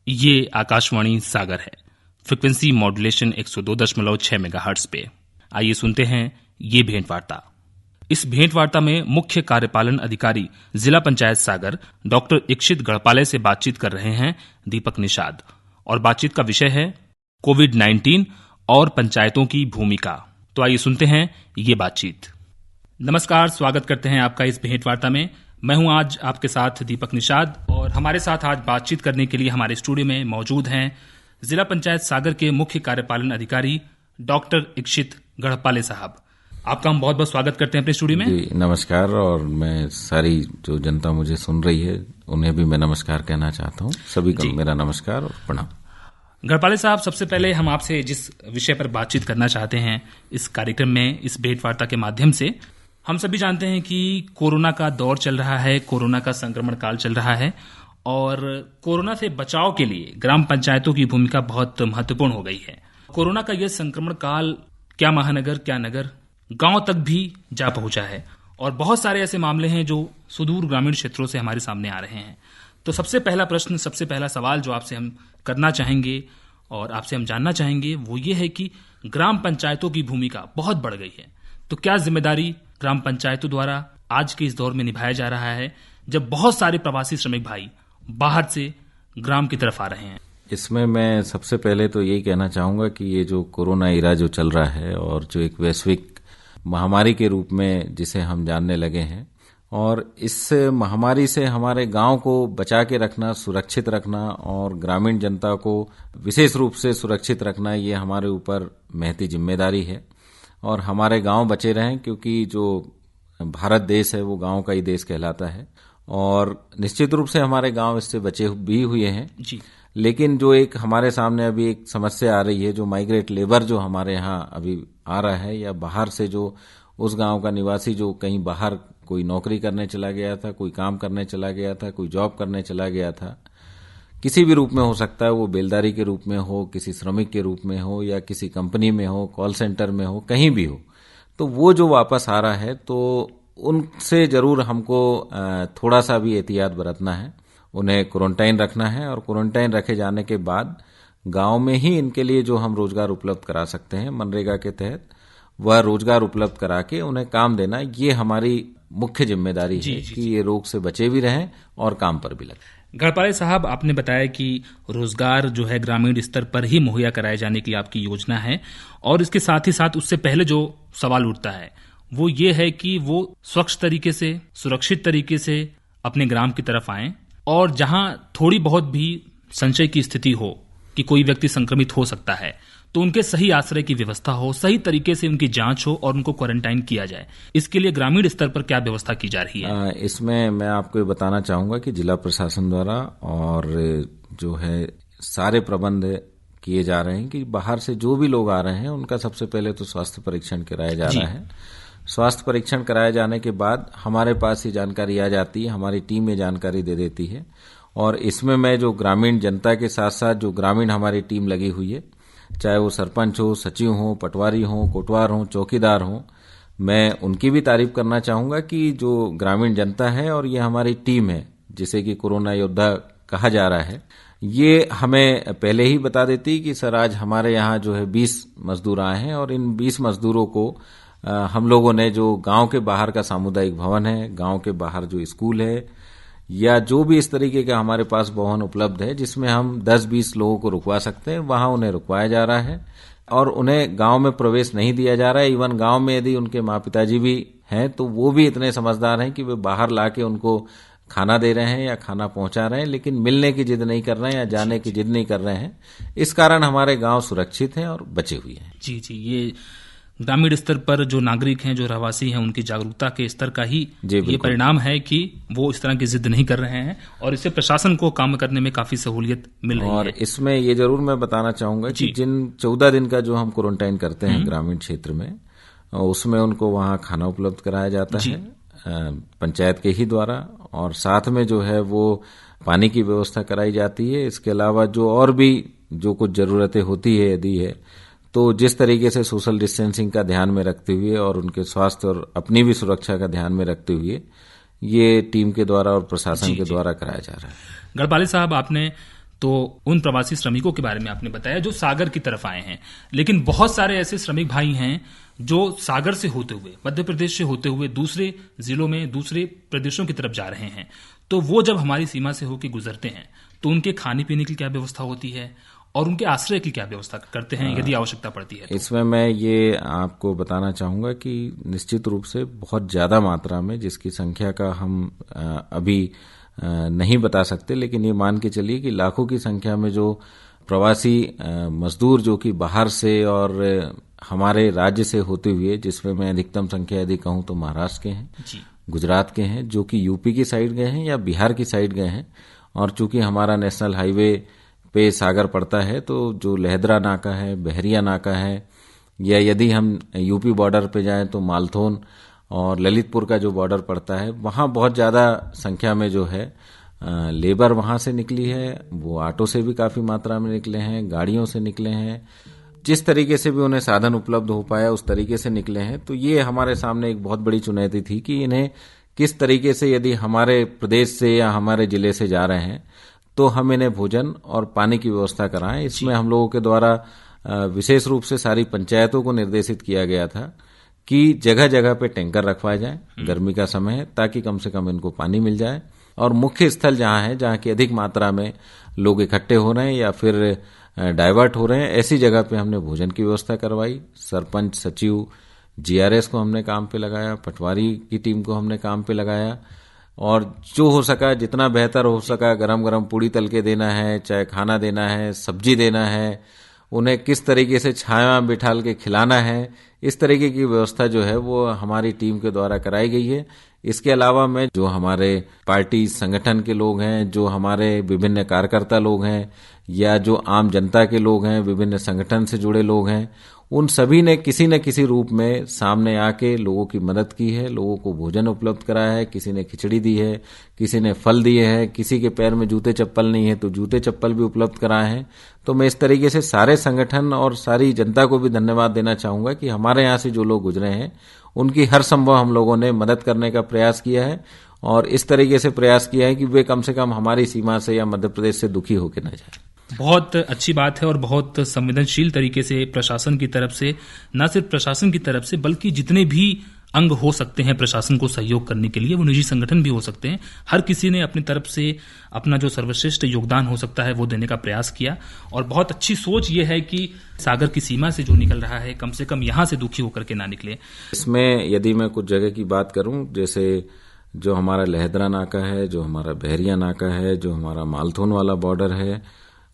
ये आकाशवाणी सागर है। Frequency modulation 102.6 megahertz पे। आइए सुनते हैं ये भेंटवार्ता। इस भेंटवार्ता में मुख्य कार्यपालन अधिकारी जिला पंचायत सागर डॉक्टर इक्षित गढ़पाले से बातचीत कर रहे हैं दीपक निषाद, और बातचीत का विषय है कोविड-19 और पंचायतों की भूमिका। तो आइए सुनते हैं ये बातचीत। नमस्कार, स्वागत करते हैं आपका इस भेंटवार्ता में। मैं हूं आज आपके साथ दीपक निषाद, और हमारे साथ आज बातचीत करने के लिए हमारे स्टूडियो में मौजूद हैं जिला पंचायत सागर के मुख्य कार्यपालन अधिकारी डॉक्टर इक्षित गढ़पाले साहब। आपका हम बहुत बहुत स्वागत करते हैं अपने स्टूडियो में। जी नमस्कार, और मैं सारी जो जनता मुझे सुन रही है उन्हें भी मैं नमस्कार कहना चाहता हूँ। सभी को मेरा नमस्कार और प्रणाम। गढ़पाले साहब, सबसे पहले हम आपसे जिस विषय पर बातचीत करना चाहते हैं इस कार्यक्रम में, इस भेंटवार्ता के माध्यम से, हम सभी जानते हैं कि कोरोना का दौर चल रहा है, कोरोना का संक्रमण काल चल रहा है, और कोरोना से बचाव के लिए ग्राम पंचायतों की भूमिका बहुत महत्वपूर्ण हो गई है। कोरोना का यह संक्रमण काल क्या महानगर, क्या नगर, गांव तक भी जा पहुंचा है, और बहुत सारे ऐसे मामले हैं जो सुदूर ग्रामीण क्षेत्रों से हमारे सामने आ रहे हैं। तो सबसे पहला प्रश्न, सबसे पहला सवाल जो आपसे हम करना चाहेंगे और आपसे हम जानना चाहेंगे वो ये है कि ग्राम पंचायतों की भूमिका बहुत बढ़ गई है। तो क्या जिम्मेदारी ग्राम पंचायतों द्वारा आज के इस दौर में निभाया जा रहा है, जब बहुत सारे प्रवासी श्रमिक भाई बाहर से ग्राम की तरफ आ रहे हैं? इसमें मैं सबसे पहले तो यही कहना चाहूंगा कि ये जो कोरोना इरा जो चल रहा है और जो एक वैश्विक महामारी के रूप में जिसे हम जानने लगे हैं, और इस महामारी से हमारे गांव को बचा के रखना, सुरक्षित रखना और ग्रामीण जनता को विशेष रूप से सुरक्षित रखना, ये हमारे ऊपर महती जिम्मेदारी है। और हमारे गांव बचे रहें, क्योंकि जो भारत देश है वो गांव का ही देश कहलाता है, और निश्चित रूप से हमारे गांव इससे बचे भी हुए हैं जी। लेकिन जो एक हमारे सामने अभी एक समस्या आ रही है, जो माइग्रेट लेबर जो हमारे यहाँ अभी आ रहा है, या बाहर से जो उस गांव का निवासी जो कहीं बाहर कोई नौकरी करने चला गया था, कोई काम करने चला गया था, कोई जॉब करने चला गया था, किसी भी रूप में हो सकता है, वो बेलदारी के रूप में हो, किसी श्रमिक के रूप में हो, या किसी कंपनी में हो, कॉल सेंटर में हो, कहीं भी हो, तो वो जो वापस आ रहा है तो उनसे जरूर हमको थोड़ा सा भी एहतियात बरतना है, उन्हें क्वारंटाइन रखना है, और क्वारंटाइन रखे जाने के बाद गांव में ही इनके लिए जो हम रोजगार उपलब्ध करा सकते हैं मनरेगा के तहत, वह रोजगार उपलब्ध करा के उन्हें काम देना, ये हमारी मुख्य जिम्मेदारी है कि ये रोग से बचे भी रहें और काम पर भी लगे। गढ़पाले साहब, आपने बताया कि रोजगार जो है ग्रामीण स्तर पर ही मुहैया कराए जाने की आपकी योजना है, और इसके साथ ही साथ उससे पहले जो सवाल उठता है वो ये है कि वो स्वच्छ तरीके से, सुरक्षित तरीके से अपने ग्राम की तरफ आएं, और जहां थोड़ी बहुत भी संशय की स्थिति हो कि कोई व्यक्ति संक्रमित हो सकता है, तो उनके सही आश्रय की व्यवस्था हो, सही तरीके से उनकी जांच हो और उनको क्वारंटाइन किया जाए। इसके लिए ग्रामीण स्तर पर क्या व्यवस्था की जा रही है? इसमें मैं आपको ये बताना चाहूंगा कि जिला प्रशासन द्वारा और जो है सारे प्रबंध किए जा रहे हैं कि बाहर से जो भी लोग आ रहे हैं उनका सबसे पहले तो स्वास्थ्य परीक्षण कराया जा रहा है। स्वास्थ्य परीक्षण कराए जाने के बाद हमारे पास ये जानकारी आ जाती है, हमारी टीम ये जानकारी दे देती है, और इसमें मैं जो ग्रामीण जनता के साथ साथ जो ग्रामीण हमारी टीम लगी हुई है, चाहे वो सरपंच हो, सचिव हो, पटवारी हो, कोटवार हो, चौकीदार हो, मैं उनकी भी तारीफ करना चाहूंगा कि जो ग्रामीण जनता है और ये हमारी टीम है जिसे कि कोरोना योद्धा कहा जा रहा है, ये हमें पहले ही बता देती कि सर आज हमारे यहाँ जो है 20 मजदूर आए हैं, और इन 20 मजदूरों को हम लोगों ने जो गांव के बाहर का सामुदायिक भवन है, गांव के बाहर जो स्कूल है, या जो भी इस तरीके का हमारे पास भवन उपलब्ध है जिसमें हम 10-20 लोगों को रुकवा सकते हैं, वहां उन्हें रुकवाया जा रहा है, और उन्हें गांव में प्रवेश नहीं दिया जा रहा है। इवन गांव में यदि उनके माँ पिताजी भी हैं तो वो भी इतने समझदार हैं कि वे बाहर लाके उनको खाना दे रहे हैं या खाना पहुंचा रहे हैं, लेकिन मिलने की जिद नहीं कर रहे हैं या जाने की जिद नहीं कर रहे हैं। इस कारण हमारे गांव सुरक्षित हैं और बचे हुए हैं। जी, ये ग्रामीण स्तर पर जो नागरिक हैं, जो रहवासी हैं, उनकी जागरूकता के स्तर का ही ये परिणाम है कि वो इस तरह की जिद नहीं कर रहे हैं, और इससे प्रशासन को काम करने में काफी सहूलियत मिल रही है। और इसमें ये जरूर मैं बताना चाहूंगा कि जिन 14 दिन का जो हम क्वारंटाइन करते हैं ग्रामीण क्षेत्र में, उसमें उनको वहां खाना उपलब्ध कराया जाता है पंचायत के ही द्वारा, और साथ में जो है वो पानी की व्यवस्था कराई जाती है। इसके अलावा जो और भी जो कुछ जरूरतें होती है यदि है, तो जिस तरीके से सोशल डिस्टेंसिंग का ध्यान में रखते हुए और उनके स्वास्थ्य और अपनी भी सुरक्षा का ध्यान में रखते हुए ये टीम के द्वारा और प्रशासन के द्वारा कराया जा रहा है। गढ़पाले साहब, आपने तो उन प्रवासी श्रमिकों के बारे में आपने बताया जो सागर की तरफ आए हैं, लेकिन बहुत सारे ऐसे श्रमिक भाई हैं जो सागर से होते हुए, मध्य प्रदेश से होते हुए दूसरे जिलों में, दूसरे प्रदेशों की तरफ जा रहे हैं। तो वो जब हमारी सीमा से होकर गुजरते हैं तो उनके खाने पीने की क्या व्यवस्था होती है और उनके आश्रय की क्या व्यवस्था करते हैं यदि आवश्यकता पड़ती है तो? इसमें मैं ये आपको बताना चाहूँगा कि निश्चित रूप से बहुत ज़्यादा मात्रा में, जिसकी संख्या का हम अभी नहीं बता सकते, लेकिन ये मान के चलिए कि लाखों की संख्या में जो प्रवासी मजदूर जो कि बाहर से और हमारे राज्य से होते हुए, जिसमें मैं अधिकतम संख्या यदि कहूँ तो महाराष्ट्र के हैं, गुजरात के हैं, जो कि यूपी की साइड गए हैं या बिहार की साइड गए हैं। और चूंकि हमारा नेशनल हाईवे पे सागर पड़ता है तो जो लहदरा नाका है, बहरिया नाका है, या यदि हम यूपी बॉर्डर पे जाएं तो मालथोन और ललितपुर का जो बॉर्डर पड़ता है, वहाँ बहुत ज़्यादा संख्या में जो है लेबर वहाँ से निकली है। वो ऑटो से भी काफ़ी मात्रा में निकले हैं, गाड़ियों से निकले हैं, जिस तरीके से भी उन्हें साधन उपलब्ध हो पाया उस तरीके से निकले हैं। तो ये हमारे सामने एक बहुत बड़ी चुनौती थी कि इन्हें किस तरीके से, यदि हमारे प्रदेश से या हमारे जिले से जा रहे हैं तो हम इन्हें भोजन और पानी की व्यवस्था कराएं। इसमें हम लोगों के द्वारा विशेष रूप से सारी पंचायतों को निर्देशित किया गया था कि जगह जगह पे टैंकर रखवाए जाएं, गर्मी का समय है, ताकि कम से कम इनको पानी मिल जाए। और मुख्य स्थल जहां है, जहां की अधिक मात्रा में लोग इकट्ठे हो रहे हैं या फिर डाइवर्ट हो रहे हैं, ऐसी जगह पे हमने भोजन की व्यवस्था करवाई। सरपंच, सचिव, जीआरएस को हमने काम पे लगाया, पटवारी की टीम को हमने काम पे लगाया, और जो हो सका, जितना बेहतर हो सका, गरम गरम पूड़ी तल के देना है, चाहे खाना देना है, सब्जी देना है, उन्हें किस तरीके से छाया में बिठाल के खिलाना है, इस तरीके की व्यवस्था जो है वो हमारी टीम के द्वारा कराई गई है। इसके अलावा में जो हमारे पार्टी संगठन के लोग हैं, जो हमारे विभिन्न कार्यकर्ता लोग हैं, या जो आम जनता के लोग हैं, विभिन्न संगठन से जुड़े लोग हैं, उन सभी ने किसी न किसी रूप में सामने आके लोगों की मदद की है, लोगों को भोजन उपलब्ध कराया है। किसी ने खिचड़ी दी है, किसी ने फल दिए हैं, किसी के पैर में जूते चप्पल नहीं है तो जूते चप्पल भी उपलब्ध कराए हैं। तो मैं इस तरीके से सारे संगठन और सारी जनता को भी धन्यवाद देना चाहूंगा कि हमारे यहाँ से जो लोग गुजरे हैं उनकी हर संभव हम लोगों ने मदद करने का प्रयास किया है, और इस तरीके से प्रयास किया है कि वे कम से कम हमारी सीमा से या मध्य प्रदेश से दुखी होकर न जाए। बहुत अच्छी बात है और बहुत संवेदनशील तरीके से प्रशासन की तरफ से, न सिर्फ प्रशासन की तरफ से बल्कि जितने भी अंग हो सकते हैं प्रशासन को सहयोग करने के लिए, वो निजी संगठन भी हो सकते हैं, हर किसी ने अपनी तरफ से अपना जो सर्वश्रेष्ठ योगदान हो सकता है वो देने का प्रयास किया। और बहुत अच्छी सोच ये है कि सागर की सीमा से जो निकल रहा है कम से कम यहाँ से दुखी होकर के ना निकले। इसमें यदि मैं कुछ जगह की बात करूं, जैसे जो हमारा लहदरा नाका है, जो हमारा बहरिया नाका है, जो हमारा मालथोन वाला बॉर्डर है,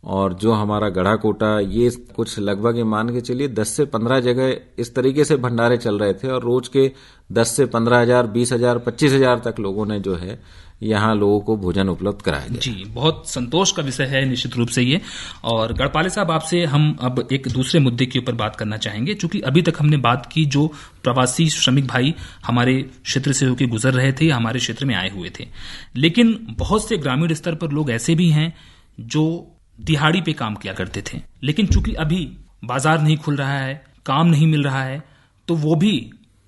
और जो हमारा गढ़ाकोटा, ये कुछ लगभग ये मान के चलिए 10 से 15 जगह इस तरीके से भंडारे चल रहे थे, और रोज के 10 से 15,000, 20,000, 25,000 तक लोगों ने जो है यहाँ लोगों को भोजन उपलब्ध कराया गया। जी, बहुत संतोष का विषय है निश्चित रूप से ये। और गढ़पाले साहब, आपसे हम अब एक दूसरे मुद्दे के ऊपर बात करना चाहेंगे, क्योंकि अभी तक हमने बात की जो प्रवासी श्रमिक भाई हमारे क्षेत्र से होकर गुजर रहे थे, हमारे क्षेत्र में आए हुए थे, लेकिन बहुत से ग्रामीण स्तर पर लोग ऐसे भी हैं जो दिहाड़ी पे काम किया करते थे, लेकिन चूंकि अभी बाजार नहीं खुल रहा है, काम नहीं मिल रहा है, तो वो भी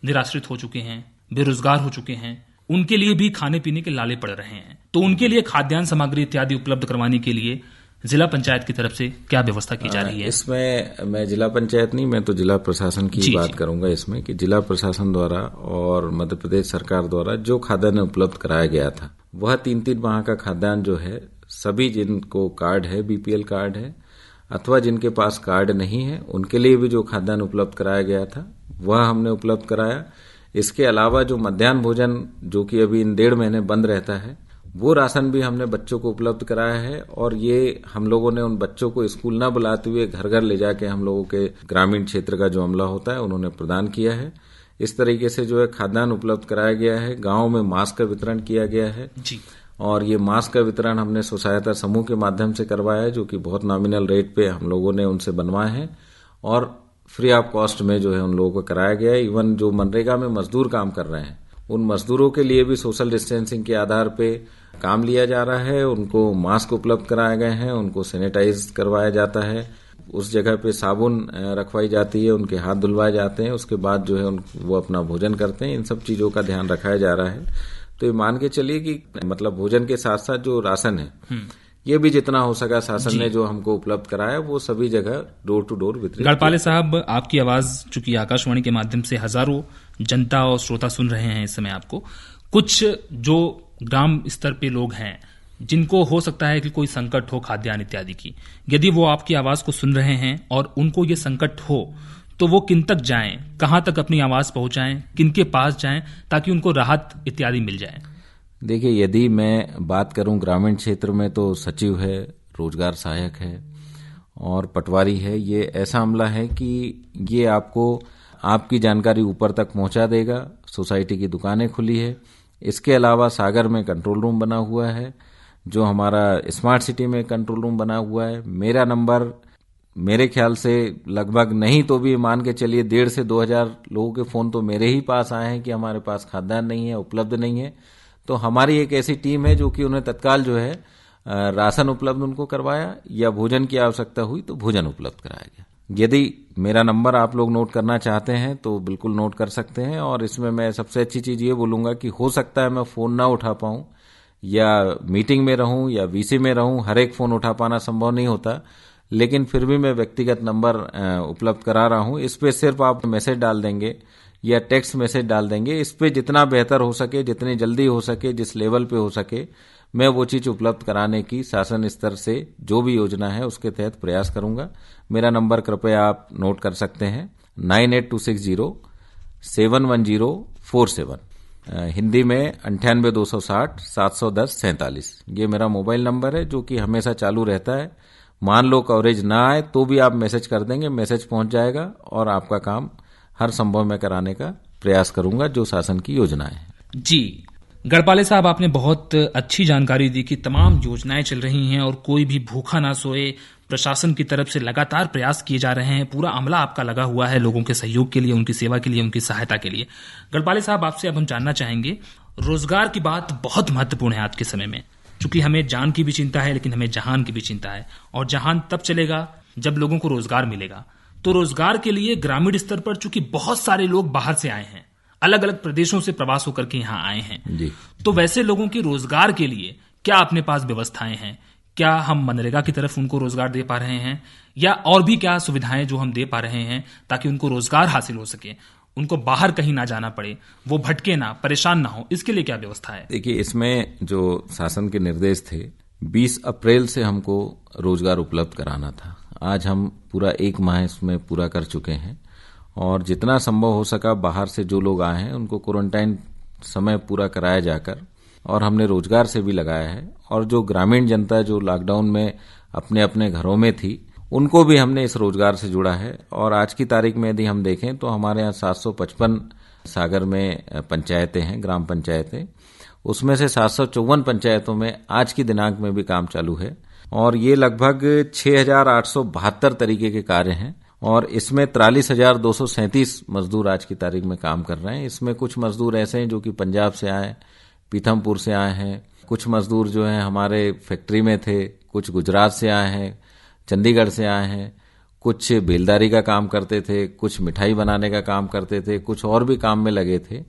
निराश्रित हो चुके हैं, बेरोजगार हो चुके हैं। उनके लिए भी खाने पीने के लाले पड़ रहे हैं। तो उनके लिए खाद्यान्न सामग्री इत्यादि उपलब्ध करवाने के लिए जिला पंचायत की तरफ से क्या व्यवस्था की जा रही है? इसमें मैं जिला पंचायत नहीं, मैं तो जिला प्रशासन की बात करूंगा इसमें, कि जिला प्रशासन द्वारा और मध्य प्रदेश सरकार द्वारा जो खाद्यान्न उपलब्ध कराया गया था, वह 3-3 माह का खाद्यान्न जो है सभी जिनको कार्ड है, बीपीएल कार्ड है, अथवा जिनके पास कार्ड नहीं है, उनके लिए भी जो खाद्यान्न उपलब्ध कराया गया था वह हमने उपलब्ध कराया। इसके अलावा जो मध्याह्न भोजन जो कि अभी इन 1.5 महीने बंद रहता है, वो राशन भी हमने बच्चों को उपलब्ध कराया है, और ये हम लोगों ने उन बच्चों को स्कूल न बुलाते हुए घर घर ले जाके हम लोगों के ग्रामीण क्षेत्र का जो अमला होता है उन्होंने प्रदान किया है। इस तरीके से जो है खाद्यान्न उपलब्ध कराया गया है। गाँव में मास्क का वितरण किया गया है जी, और ये मास्क का वितरण हमने स्व सहायता समूह के माध्यम से करवाया है, जो कि बहुत नॉमिनल रेट पे हम लोगों ने उनसे बनवाए हैं, और फ्री ऑफ कॉस्ट में जो है उन लोगों को कराया गया है। इवन जो मनरेगा में मजदूर काम कर रहे हैं, उन मजदूरों के लिए भी सोशल डिस्टेंसिंग के आधार पे काम लिया जा रहा है। उनको मास्क उपलब्ध कराए गए हैं, उनको सैनिटाइज करवाया जाता है, उस जगह पे साबुन रखवाई जाती है, उनके हाथ धुलवाए जाते हैं, उसके बाद जो है वो अपना भोजन करते हैं। इन सब चीजों का ध्यान रखाया जा रहा है। तो ये मान के चलिए कि मतलब भोजन के साथ साथ जो राशन है, ये भी जितना हो सका शासन ने जो हमको उपलब्ध कराया वो सभी जगह डोर टू डोर वितरित। गढ़पाले साहब, आपकी आवाज चूंकि आकाशवाणी के माध्यम से हजारों जनता और श्रोता सुन रहे हैं इस समय आपको, कुछ जो ग्राम स्तर पे लोग हैं जिनको हो सकता है कि कोई संकट हो खाद्यान्न इत्यादि की, यदि वो आपकी आवाज को सुन रहे हैं और उनको ये संकट हो तो वो किन तक जाएं, कहां तक अपनी आवाज पहुंचाएं, किनके पास जाएं ताकि उनको राहत इत्यादि मिल जाए? देखिए, यदि मैं बात करूं ग्रामीण क्षेत्र में तो सचिव है, रोजगार सहायक है और पटवारी है। ये ऐसा अमला है कि ये आपको आपकी जानकारी ऊपर तक पहुंचा देगा। सोसाइटी की दुकानें खुली है। इसके अलावा सागर में कंट्रोल रूम बना हुआ है, जो हमारा स्मार्ट सिटी में कंट्रोल रूम बना हुआ है। मेरा नंबर मेरे ख्याल से लगभग नहीं तो भी मान के चलिए 1,500 से 2,000 लोगों के फोन तो मेरे ही पास आए हैं कि हमारे पास खाद्यान्न नहीं है, उपलब्ध नहीं है। तो हमारी एक ऐसी टीम है जो कि उन्हें तत्काल जो है राशन उपलब्ध उनको करवाया, या भोजन की आवश्यकता हुई तो भोजन उपलब्ध कराया गया। यदि मेरा नंबर आप लोग नोट करना चाहते हैं तो बिल्कुल नोट कर सकते हैं। और इसमें मैं सबसे अच्छी चीज ये बोलूंगा कि हो सकता है मैं फोन ना उठा पाऊं या मीटिंग में रहूं या वीसी में रहूं, हर एक फोन उठा पाना संभव नहीं होता, लेकिन फिर भी मैं व्यक्तिगत नंबर उपलब्ध करा रहा हूं। इस पे सिर्फ आप मैसेज डाल देंगे या टेक्स्ट मैसेज डाल देंगे। इस पे जितना बेहतर हो सके, जितनी जल्दी हो सके, जिस लेवल पे हो सके, मैं वो चीज उपलब्ध कराने की शासन स्तर से जो भी योजना है उसके तहत प्रयास करूंगा। मेरा नंबर कृपया आप नोट कर सकते हैं, 9826071047। हिंदी में 9826071047। ये मेरा मोबाइल नंबर है जो कि हमेशा चालू रहता है। मान लो कवरेज ना आए तो भी आप मैसेज कर देंगे, मैसेज पहुंच जाएगा और आपका काम हर संभव में कराने का प्रयास करूंगा जो शासन की योजनाएं हैं। जी, गढ़पाले साहब, आपने बहुत अच्छी जानकारी दी कि तमाम योजनाएं चल रही हैं और कोई भी भूखा ना सोए। प्रशासन की तरफ से लगातार प्रयास किए जा रहे हैं, पूरा अमला आपका लगा हुआ है लोगों के सहयोग के लिए, उनकी सेवा के लिए, उनकी सहायता के लिए। गढ़पाले साहब, आपसे अब हम जानना चाहेंगे, रोजगार की बात बहुत महत्वपूर्ण है आज के समय में, क्योंकि हमें जान की भी चिंता है लेकिन हमें जहान की भी चिंता है, और जहान तब चलेगा जब लोगों को रोजगार मिलेगा। तो रोजगार के लिए ग्रामीण स्तर पर चूंकि बहुत सारे लोग बाहर से आए हैं, अलग अलग प्रदेशों से प्रवास होकर के यहाँ आए हैं जी। तो वैसे लोगों के रोजगार के लिए क्या अपने पास व्यवस्थाएं हैं? क्या हम मनरेगा की तरफ उनको रोजगार दे पा रहे हैं, या और भी क्या सुविधाएं जो हम दे पा रहे हैं ताकि उनको रोजगार हासिल हो सके, उनको बाहर कहीं ना जाना पड़े, वो भटके ना, परेशान ना हो, इसके लिए क्या व्यवस्था है? देखिए, इसमें जो शासन के निर्देश थे, 20 अप्रैल से हमको रोजगार उपलब्ध कराना था। आज हम पूरा 1 माह इसमें पूरा कर चुके हैं और जितना संभव हो सका बाहर से जो लोग आए हैं उनको क्वारंटाइन समय पूरा कराया जाकर, और हमने रोजगार से भी लगाया है। और जो ग्रामीण जनता जो लॉकडाउन में अपने अपने घरों में थी, उनको भी हमने इस रोजगार से जुड़ा है। और आज की तारीख में यदि हम देखें तो हमारे यहाँ 755 सागर में पंचायतें हैं, ग्राम पंचायतें। उसमें से 754 पंचायतों में आज की दिनांक में भी काम चालू है और ये लगभग 6,872 तरीके के कार्य हैं और इसमें 43,237 मजदूर आज की तारीख में काम कर रहे हैं। इसमें कुछ मजदूर ऐसे हैं जो कि पंजाब से आए, पीथमपुर से आए हैं, कुछ मजदूर जो हैं हमारे फैक्ट्री में थे, कुछ गुजरात से आए हैं, चंडीगढ़ से आए हैं, कुछ बेलदारी का काम करते थे, कुछ मिठाई बनाने का काम करते थे, कुछ और भी काम में लगे थे।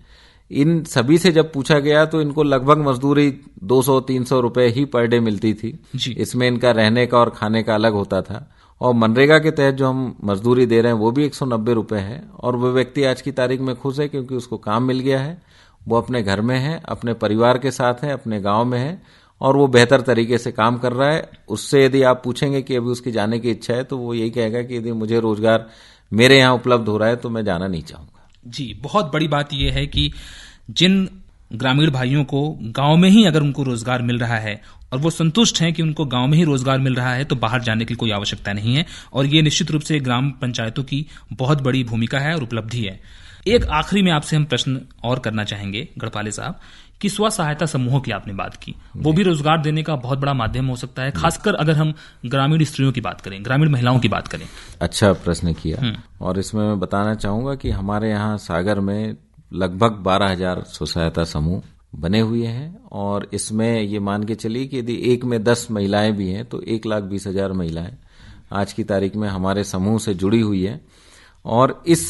इन सभी से जब पूछा गया तो इनको लगभग मजदूरी 200-300 रुपए ही पर डे मिलती थी। इसमें इनका रहने का और खाने का अलग होता था। और मनरेगा के तहत जो हम मजदूरी दे रहे हैं वो भी 190 रुपए है और वो व्यक्ति आज की तारीख में खुश है क्योंकि उसको काम मिल गया है, वो अपने घर में है, अपने परिवार के साथ है, अपने गांव में है और वो बेहतर तरीके से काम कर रहा है। उससे यदि आप पूछेंगे कि अभी उसकी जाने की इच्छा है तो वो यही कहेगा कि यदि मुझे रोजगार मेरे यहाँ उपलब्ध हो रहा है तो मैं जाना नहीं चाहूंगा। जी, बहुत बड़ी बात यह है कि जिन ग्रामीण भाइयों को गांव में ही अगर उनको रोजगार मिल रहा है और वो संतुष्ट हैं कि उनको गांव में ही रोजगार मिल रहा है तो बाहर जाने की कोई आवश्यकता नहीं है। और ये निश्चित रूप से ग्राम पंचायतों की बहुत बड़ी भूमिका है और उपलब्धि है। एक आखिरी में आपसे हम प्रश्न और करना चाहेंगे गढ़पाले साहब कि स्व सहायता समूहों की आपने बात की, वो भी रोजगार देने का बहुत बड़ा माध्यम हो सकता है, खासकर अगर हम ग्रामीण स्त्रियों की बात करें, ग्रामीण महिलाओं की बात करें। अच्छा प्रश्न किया और इसमें मैं बताना चाहूंगा कि हमारे यहाँ सागर में लगभग 12,000 स्व सहायता समूह बने हुए हैं और इसमें ये मान के चलिए कि यदि एक में 10 महिलाएं भी हैं तो 1,20,000 महिलाएं आज की तारीख में हमारे समूह से जुड़ी हुई है। और इस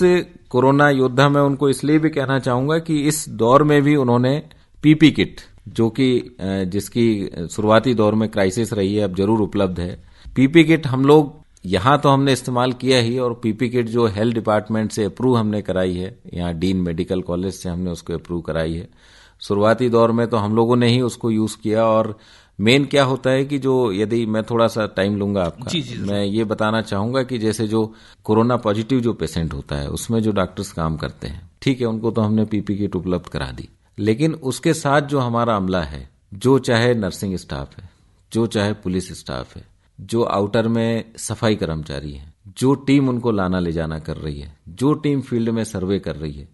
कोरोना योद्धा में उनको इसलिए भी कहना चाहूंगा कि इस दौर में भी उन्होंने पीपी किट जो कि जिसकी शुरुआती दौर में क्राइसिस रही है, अब जरूर उपलब्ध है। पीपी किट हम लोग यहाँ तो हमने इस्तेमाल किया ही, और पीपी किट जो हेल्थ डिपार्टमेंट से अप्रूव हमने कराई है, यहाँ डीन मेडिकल कॉलेज से हमने उसको अप्रूव कराई है। शुरुआती दौर में तो हम लोगों ने ही उसको यूज किया। और मेन क्या होता है कि जो, यदि मैं थोड़ा सा टाइम लूंगा आपका, मैं ये बताना चाहूंगा कि जैसे जो कोरोना पॉजिटिव जो पेशेंट होता है उसमें जो डॉक्टर्स काम करते हैं, ठीक है, उनको तो हमने पीपी किट उपलब्ध करा दी, लेकिन उसके साथ जो हमारा अमला है, जो चाहे नर्सिंग स्टाफ है, जो चाहे पुलिस स्टाफ है, जो आउटर में सफाई कर्मचारी है, जो टीम उनको लाना ले जाना कर रही है, जो टीम फील्ड में सर्वे कर रही है,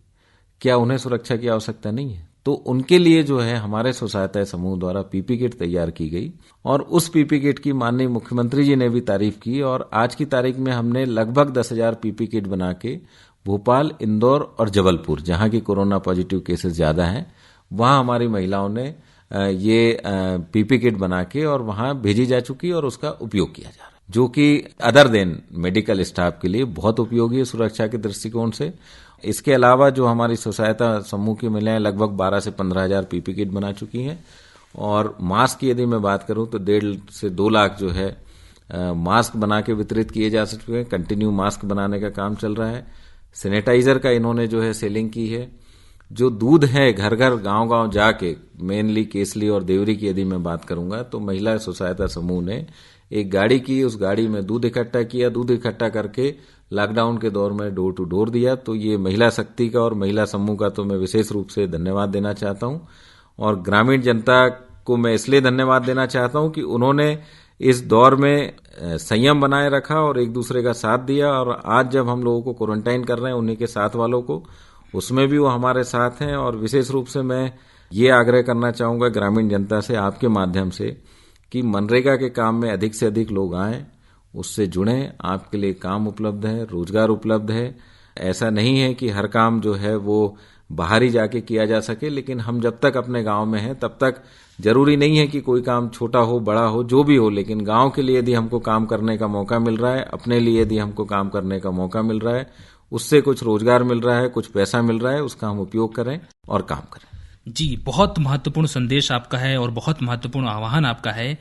क्या उन्हें सुरक्षा की आवश्यकता नहीं है? तो उनके लिए जो है हमारे स्व सहायता समूह द्वारा पीपी किट तैयार की गई, और उस पीपी किट की माननीय मुख्यमंत्री जी ने भी तारीफ की। और आज की तारीख में हमने लगभग 10,000 पीपी किट बना के भोपाल, इंदौर और जबलपुर, जहां की कोरोना पॉजिटिव केसेस ज्यादा हैं, वहां हमारी महिलाओं ने ये पीपी किट बना के और वहां भेजी जा चुकी और उसका उपयोग किया जा रहा है, जो कि अदर देन मेडिकल स्टाफ के लिए बहुत उपयोगी है सुरक्षा के दृष्टिकोण से। इसके अलावा जो हमारी स्व सहायता समूह की महिलाएं लगभग 12 से 15,000 पीपी किट बना चुकी हैं। और मास्क की यदि मैं बात करूं तो 1.5 से 2 लाख जो है मास्क बना के वितरित किए जा चुके हैं। कंटिन्यू मास्क बनाने का काम चल रहा है। सैनिटाइजर का इन्होंने जो है सेलिंग की है। जो दूध है घर घर गांव गांव जाके, मेनली केसली और देवरी की यदि मैं बात करूंगा, तो महिला स्व सहायता समूह ने एक गाड़ी की, उस गाड़ी में दूध इकट्ठा किया, दूध इकट्ठा करके लॉकडाउन के दौर में डोर टू डोर दिया। तो ये महिला शक्ति का और महिला समूह का तो मैं विशेष रूप से धन्यवाद देना चाहता हूं। और ग्रामीण जनता को मैं इसलिए धन्यवाद देना चाहता हूं कि उन्होंने इस दौर में संयम बनाए रखा और एक दूसरे का साथ दिया। और आज जब हम लोगों को क्वारंटाइन कर रहे हैं, उन्हीं के साथ वालों को, उसमें भी वो हमारे साथ हैं। और विशेष रूप से मैं ये आग्रह करना चाहूंगा ग्रामीण जनता से आपके माध्यम से कि मनरेगा के काम में अधिक से अधिक लोग आएं, उससे जुड़ें। आपके लिए काम उपलब्ध है, रोजगार उपलब्ध है। ऐसा नहीं है कि हर काम जो है वो बाहर ही जाके किया जा सके, लेकिन हम जब तक अपने गांव में हैं तब तक जरूरी नहीं है कि कोई काम छोटा हो बड़ा हो जो भी हो, लेकिन गांव के लिए यदि हमको काम करने का मौका मिल रहा है, अपने लिए यदि हमको काम करने का मौका मिल रहा है, उससे कुछ रोजगार मिल रहा है, कुछ पैसा मिल रहा है, उसका हम उपयोग करें और काम करें। जी, बहुत महत्वपूर्ण संदेश आपका है और बहुत महत्वपूर्ण आह्वान आपका है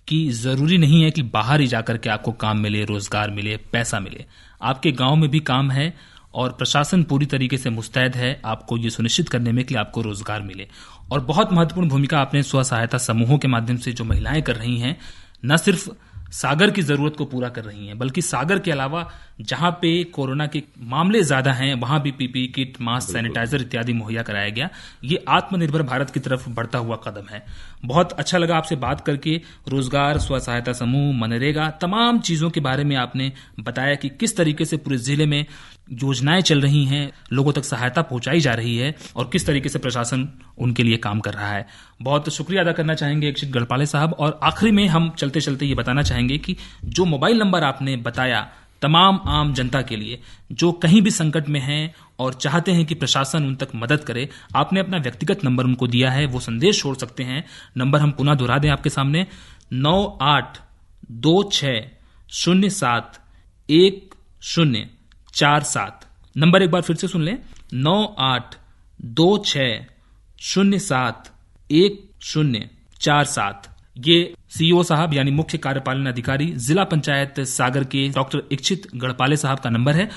कि जरूरी नहीं है कि बाहर ही जाकर के आपको काम मिले, रोजगार मिले, पैसा मिले। आपके गांव में भी काम है और प्रशासन पूरी तरीके से मुस्तैद है आपको ये सुनिश्चित करने में कि आपको रोजगार मिले। और बहुत महत्वपूर्ण भूमिका आपने स्व सहायता समूहों के माध्यम से जो महिलाएं कर रही हैं, न सिर्फ सागर की जरूरत को पूरा कर रही हैं, बल्कि सागर के अलावा जहां पे कोरोना के मामले ज्यादा हैं वहां भी पीपी किट, मास्क, सैनिटाइजर इत्यादि मुहैया कराया गया। ये आत्मनिर्भर भारत की तरफ बढ़ता हुआ कदम है। बहुत अच्छा लगा आपसे बात करके। रोजगार, स्व सहायता समूह, मनरेगा, तमाम चीजों के बारे में आपने बताया कि किस तरीके से पूरे जिले में योजनाएं चल रही हैं, लोगों तक सहायता पहुंचाई जा रही है और किस तरीके से प्रशासन उनके लिए काम कर रहा है। बहुत शुक्रिया अदा करना चाहेंगे इक्षित गढ़पाले साहब। और आखिरी में हम चलते चलते ये बताना चाहेंगे कि जो मोबाइल नंबर आपने बताया तमाम आम जनता के लिए जो कहीं भी संकट में हैं और चाहते हैं कि प्रशासन उन तक मदद करे, आपने अपना व्यक्तिगत नंबर उनको दिया है, वो संदेश छोड़ सकते हैं। नंबर हम पुनः दोहरा दें आपके सामने, 9826071047। नंबर एक बार फिर से सुन लें, 9826071047। ये सीईओ साहब यानी मुख्य कार्यपालन अधिकारी जिला पंचायत सागर के डॉक्टर इक्षित गढ़पाले साहब का नंबर है।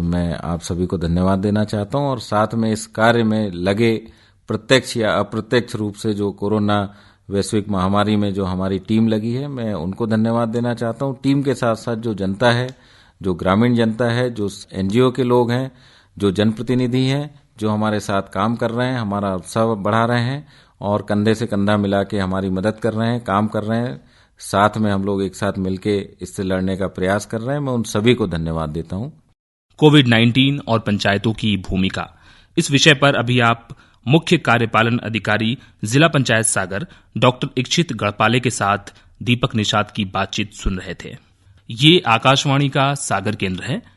मैं आप सभी को धन्यवाद देना चाहता हूं और साथ में इस कार्य में लगे प्रत्यक्ष या अप्रत्यक्ष रूप से जो कोरोना वैश्विक महामारी में जो हमारी टीम लगी है, मैं उनको धन्यवाद देना चाहता हूं। टीम के साथ साथ जो जनता है, जो ग्रामीण जनता है, जो एनजीओ के लोग हैं, जो जनप्रतिनिधि हैं, जो हमारे साथ काम कर रहे हैं, हमारा उत्साह बढ़ा रहे हैं और कंधे से कंधा मिला के हमारी मदद कर रहे हैं, काम कर रहे हैं, साथ में हम लोग एक साथ मिलके इससे लड़ने का प्रयास कर रहे हैं, मैं उन सभी को धन्यवाद देता हूं। कोविड-19 और पंचायतों की भूमिका, इस विषय पर अभी आप मुख्य कार्यपालन अधिकारी जिला पंचायत सागर डॉक्टर इक्षित गढ़पाले के साथ दीपक निषाद की बातचीत सुन रहे थे। ये आकाशवाणी का सागर केंद्र है।